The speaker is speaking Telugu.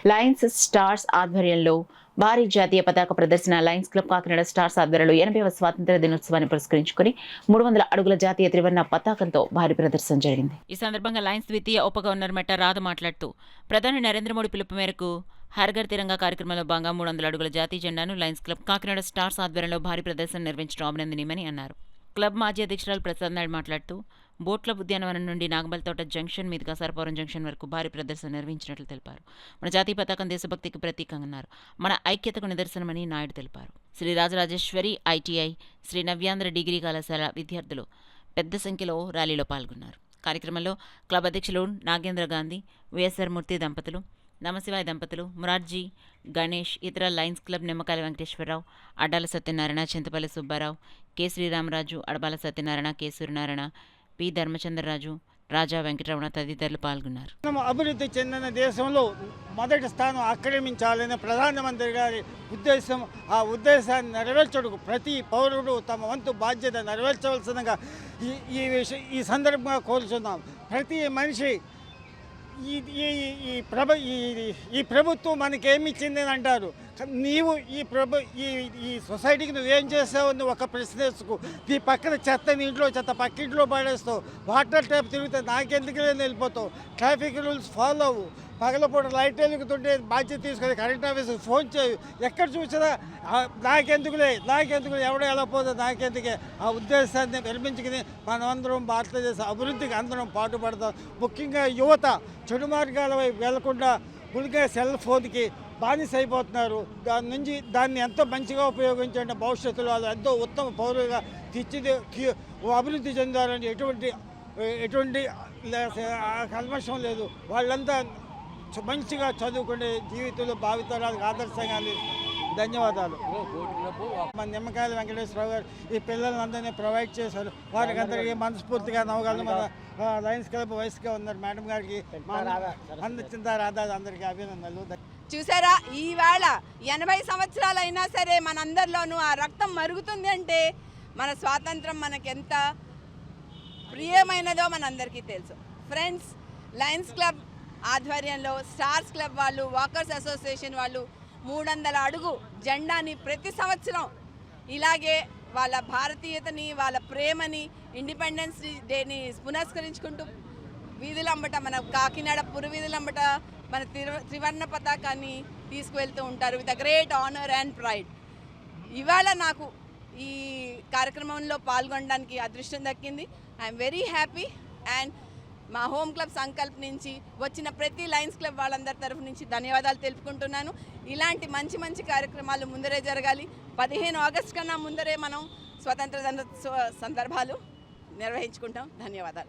లయన్స్ స్టార్స్ ఆధ్వర్యంలో భారీ జాతీయ పతాక ప్రదర్శన. లయన్స్ క్లబ్ కాకినాడ స్టార్స్ ఆధ్వర్యంలో 80వ స్వాతంత్ర దినోత్సవాన్ని పురస్కరించుకుని 300 అడుగుల జాతీయ త్రివర్ణ పతాకంతో భారీ ప్రదర్శన జరిగింది. ఈ సందర్భంగా లయన్స్ ద్వితీయ ఉప గవర్నర్ మెట్ట రాధ మాట్లాడుతూ, ప్రధాని నరేంద్ర మోడీ పిలుపు మేరకు హర్ఘర్ తిరంగా కార్యక్రమంలో భాగంగా 300 అడుగుల జాతీయ జెండాను లయన్స్ క్లబ్ కాకినాడ స్టార్స్ ఆధ్వర్యంలో భారీ ప్రదర్శన నిర్వహించడం అభినందనీయమని అన్నారు. క్లబ్ మాజీ అధ్యక్షురాలు ప్రసాద్ నాయుడు మాట్లాడుతూ, బోట్ల ఉద్యానవనం నుండి నాగబల్తోట జంక్షన్ మీదుగా సర్పవరం జంక్షన్ వరకు భారీ ప్రదర్శన నిర్వహించినట్లు తెలిపారు. మన జాతీయ పతాకం దేశభక్తికి ప్రతీకంగా, మన ఐక్యతకు నిదర్శనమని నాయుడు తెలిపారు. శ్రీ రాజరాజేశ్వరి ఐటీఐ, శ్రీ నవ్యాంధ్ర డిగ్రీ కళాశాల విద్యార్థులు పెద్ద సంఖ్యలో ర్యాలీలో పాల్గొన్నారు. కార్యక్రమంలో క్లబ్ అధ్యక్షులు నాగేంద్ర గాంధీ, వైఎస్ఆర్ మూర్తి దంపతులు, నమశివాయ దంపతులు, మురార్జీ, గణేష్, ఇతర Lions club Nimmakayala Venkateswararao, Addala Satyanarayana, Chintapalli Subbarao, K Sriramaraju, Adabala Satyanarayana, K Suryanarayana, P Dharmachandraraju, Raja Venkataramana తదితరులు పాల్గొన్నారు. అభివృద్ధి చెందిన దేశంలో మొదటి స్థానం ఆక్రమించాలనే ప్రధానమంత్రి గారి ఉద్దేశం. ఆ ఉద్దేశాన్ని నెరవేర్చడానికి ప్రతి పౌరుడు తమ వంతు బాధ్యత నెరవేర్చవలసిందిగా ఈ సందర్భంగా కోరుచున్నాం. ప్రతి మనిషి ఈ ప్రభుత్వం మనకేమిచ్చింది అని అంటారు. నీవు ఈ సొసైటీకి నువ్వేం చేసావు నువ్వు ఒక ప్రశ్న వేసుకో. నీ పక్కన చెత్త ఇంట్లో చెత్త పక్కింట్లో పడేస్తావు, వాటర్ ట్యాప్ తిరిగితే నాకెందుకు వెళ్ళిపోతావు, ట్రాఫిక్ రూల్స్ ఫాలో అవ్వు, పగలపూట లైట్ వెలుగుతుంటే బాధ్యత తీసుకొని కరెంట్ ఆఫీస్కి ఫోన్ చేయు. ఎక్కడ చూసినా నాకెందుకులే ఎవడో ఎలా పోతే నాకెందుకే. ఆ ఉద్దేశాన్ని నిర్మించుకుని మనమందరం భారతదేశ అభివృద్ధికి అందరం పాటుపడతాం. ముఖ్యంగా యువత చెడు మార్గాల వైపు వెళ్లకుండా మునిగే సెల్ ఫోన్కి బానిస అయిపోతున్నారు. దాన్ని ఎంతో మంచిగా ఉపయోగించండి. భవిష్యత్తులో వాళ్ళు ఎంతో ఉత్తమ పౌరులుగా అభివృద్ధి చెందాలని ఎటువంటి కల్మషం లేదు. వాళ్ళంతా మంచిగా చదువుకునే జీవితంలో భావితరాలకు ఆదర్శంగా. ధన్యవాదాలు. మన నిమ్మకాయల వెంకటేశ్వరరావు గారు ఈ పిల్లలందరినీ ప్రొవైడ్ చేశారు. వారికి అందరికీ మనస్ఫూర్తిగా నవ్వగలను. మన లయన్స్ క్లబ్ వయసుగా ఉన్నారు మేడం గారికి, చింతా రాధా అందరికీ అభినందనలు. చూసారా, ఈవేళ 80 సంవత్సరాలు అయినా సరే మనందరిలోనూ ఆ రక్తం మరుగుతుంది అంటే మన స్వాతంత్రం మనకెంత ప్రియమైనదో మనందరికీ తెలుసు. ఫ్రెండ్స్, లయన్స్ క్లబ్ ఆధ్వర్యంలో స్టార్స్ క్లబ్ వాళ్ళు, వాకర్స్ అసోసియేషన్ వాళ్ళు 300 అడుగు జెండాని ప్రతి సంవత్సరం ఇలాగే వాళ్ళ భారతీయతని, వాళ్ళ ప్రేమని, ఇండిపెండెన్స్ డేని పునస్కరించుకుంటూ వీధులంబట, మన కాకినాడ పురు వీధులంబట మన త్రివర్ణ పతాకాన్ని తీసుకువెళ్తూ ఉంటారు with a great honour and pride. ఇవాళ నాకు ఈ కార్యక్రమంలో పాల్గొనడానికి అదృష్టం దక్కింది. I'm very happy. అండ్ మా హోమ్ క్లబ్ సంకల్ప్ నుంచి వచ్చిన ప్రతి లయన్స్ క్లబ్ వాళ్ళందరి తరఫు నుంచి ధన్యవాదాలు తెలుపుకుంటున్నాను. ఇలాంటి మంచి మంచి కార్యక్రమాలు ముందరే జరగాలి. 15 ఆగస్టు కన్నా ముందరే మనం స్వతంత్ర దినోత్సవ సందర్భాలు నిర్వహించుకుంటాం. ధన్యవాదాలు.